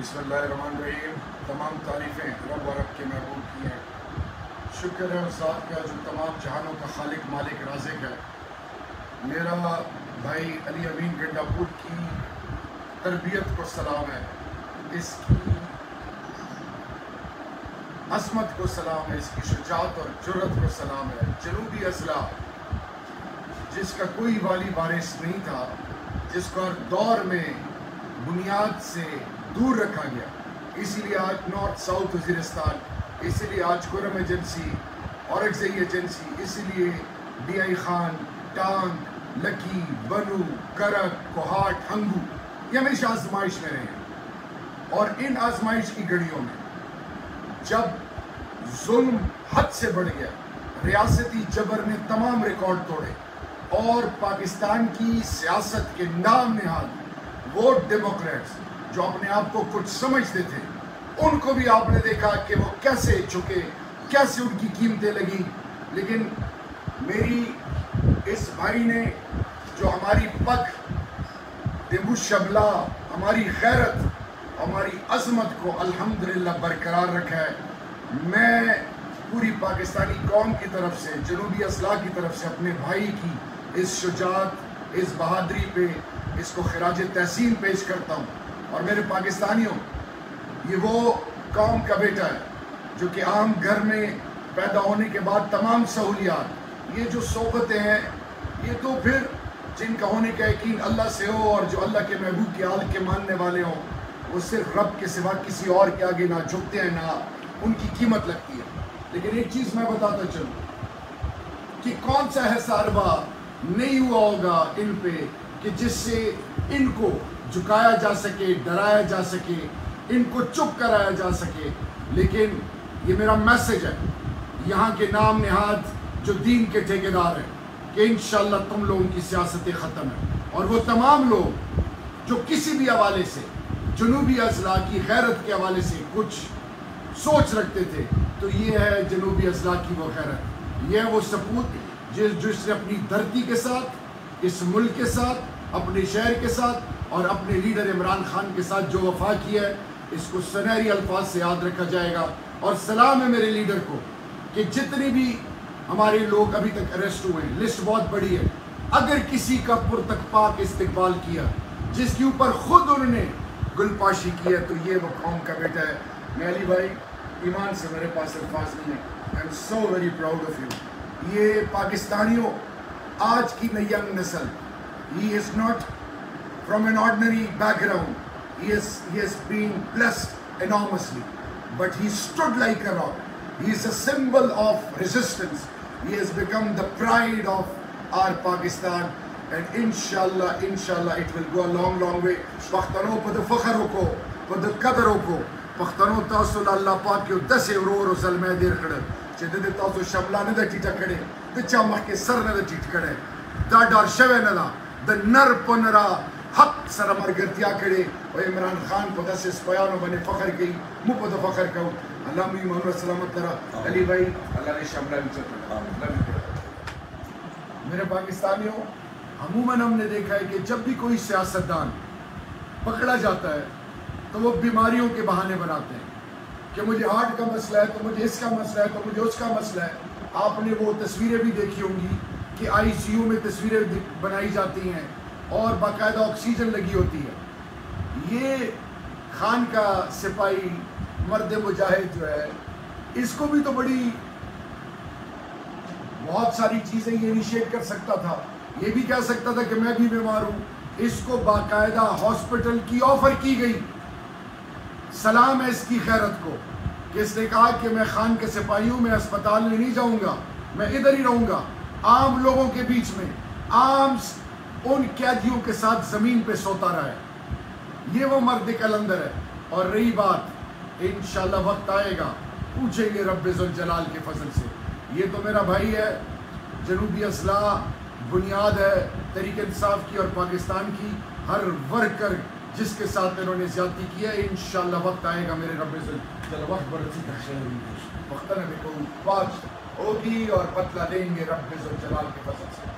بسم اللہ الرحمن الرحیم۔ تمام تعریفیں رب اور رب کے محبوب کی ہیں۔ شکر ہے اس ذات کا جو تمام جہانوں کا خالق مالک رازق ہے۔ میرا بھائی علی امین گنڈاپور کی تربیت کو سلام ہے، اس کی عظمت کو سلام ہے، اس کی شجاعت اور جرأت کو سلام ہے۔ جنوبی اضلاع جس کا کوئی والی وارث نہیں تھا، جس کو ہر دور میں بنیاد سے دور رکھا گیا، اسی لیے آج نارتھ ساؤتھ وزیرستان، اسی لیے آج خرم ایجنسی، اورکزئی ایجنسی، اسی لیے ڈی آئی خان، ٹانگ، لکی، بنو، کرک، کوہاٹ، ہنگو، یہ ہمیشہ آزمائش میں رہے ہیں۔ اور ان آزمائش کی گھڑیوں میں جب ظلم حد سے بڑھ گیا، ریاستی جبر نے تمام ریکارڈ توڑے اور پاکستان کی سیاست کے نام نہاد وہ ڈیموکریٹس جو اپنے آپ کو کچھ سمجھتے تھے، ان کو بھی آپ نے دیکھا کہ وہ کیسے جھکے، کیسے ان کی قیمتیں لگیں۔ لیکن میری اس بھائی نے جو ہماری پگ دیبو شبلا، ہماری غیرت، ہماری عظمت کو الحمدللہ برقرار رکھا ہے، میں پوری پاکستانی قوم کی طرف سے، جنوبی اضلاع کی طرف سے اپنے بھائی کی اس شجاعت، اس بہادری پہ اس کو خراج تحسین پیش کرتا ہوں۔ اور میرے پاکستانیوں، یہ وہ قوم کا بیٹا ہے جو کہ عام گھر میں پیدا ہونے کے بعد تمام سہولیات، یہ جو صحبتیں ہیں، یہ تو پھر جن کا ہونے کا یقین اللہ سے ہو اور جو اللہ کے محبوب کی آل کے ماننے والے ہوں، وہ صرف رب کے سوا کسی اور کے آگے نہ جھکتے ہیں، نہ ان کی قیمت لگتی ہے۔ لیکن ایک چیز میں بتاتا چلوں کہ کون سا ایسا حربہ نہیں ہوا ہوگا ان پہ کہ جس سے ان کو جھکایا جا سکے، ڈرایا جا سکے، ان کو چپ کرایا جا سکے۔ لیکن یہ میرا میسج ہے یہاں کے نام نہاد جو دین کے ٹھیکیدار ہیں کہ انشاءاللہ تم لوگوں کی سیاستیں ختم ہیں، اور وہ تمام لوگ جو کسی بھی حوالے سے جنوبی اضلاع کی غیرت کے حوالے سے کچھ سوچ رکھتے تھے، تو یہ ہے جنوبی اضلاع کی وہ غیرت، یہ ہے وہ سپوت جس نے اپنی دھرتی کے ساتھ، اس ملک کے ساتھ، اپنے شہر کے ساتھ اور اپنے لیڈر عمران خان کے ساتھ جو وفا کی ہے، اس کو سنہری الفاظ سے یاد رکھا جائے گا۔ اور سلام ہے میرے لیڈر کو کہ جتنے بھی ہمارے لوگ ابھی تک اریسٹ ہوئے ہیں، لسٹ بہت بڑی ہے، اگر کسی کا پرتک پاک استقبال کیا جس کے اوپر خود انہوں نے گل پاشی کی ہے، تو یہ وہ قوم کا بیٹا ہے۔ میں علی بھائی، ایمان سے میرے پاس الفاظ نہیں ہیں، I am so very proud of you. یہ پاکستانیوں، آج کی ینگ نسل، he is not from an ordinary background, he has been blessed enormously, but he stood like a rock. He is a symbol of resistance. He has become the pride of our Pakistan, and inshallah it will go a long way. پختنوں پہ فخر کو، پہ قدر کو، پختنوں تاسو اللہ پاک کیو دس ورور ظلمے دیر کڑے چھ دے تاسو شملہ نہ ٹیٹا کڑے تے چا مخ کے سر نہ ٹیٹ کڑے دا ڈار شوے نہ د نر پنرا حق سر مرگرتیا کڑے و عمران خان کو دس اس پیانو بنے فخر گئی مو پہ فخر کرو۔ اللہ می محمد سلامت ترہ علی بھائی، اللہ نے شملہ نچت۔ میرے پاکستانیوں، عموماً ہم نے دیکھا ہے کہ جب بھی کوئی سیاستدان پکڑا جاتا ہے تو وہ بیماریوں کے بہانے بناتے ہیں کہ مجھے ہارٹ کا مسئلہ ہے، تو مجھے اس کا مسئلہ ہے، تو مجھے اس کا مسئلہ ہے۔ آپ نے وہ تصویریں بھی دیکھی ہوں گی کہ آئی سی یو میں تصویریں بنائی جاتی ہیں اور باقاعدہ آکسیجن لگی ہوتی ہے۔ یہ خان کا سپاہی مرد مجاہد جو ہے، اس کو بھی تو بہت ساری چیزیں یہ انیشیٹ کر سکتا تھا، یہ بھی کہہ سکتا تھا کہ میں بھی بیمار ہوں۔ اس کو باقاعدہ ہاسپٹل کی آفر کی گئی۔ سلام ہے اس کی غیرت کو کہ اس نے کہا کہ میں خان کے سپاہی ہوں، میں اسپتال میں نہیں جاؤں گا، میں ادھر ہی رہوں گا، عام لوگوں کے بیچ میں، عام ان قیدیوں کے ساتھ زمین پہ سوتا رہا ہے۔ یہ وہ مرد کلندر ہے۔ اور رہی بات، انشاءاللہ وقت آئے گا، پوچھیں گے رب ذوالجلال کے فضل سے۔ یہ تو میرا بھائی ہے، جنوبی اضلاع بنیاد ہے تحریک انصاف کی اور پاکستان کی، ہر ورکر جس کے ساتھ انہوں نے زیادتی کی ہے، انشاءاللہ وقت آئے گا میرے رب ذوالجلال وقت برسی کا خیر وقت نبی کو پاچ ہوگی اور بدلہ دیں گے رب ذوالجلال کے فضل سے۔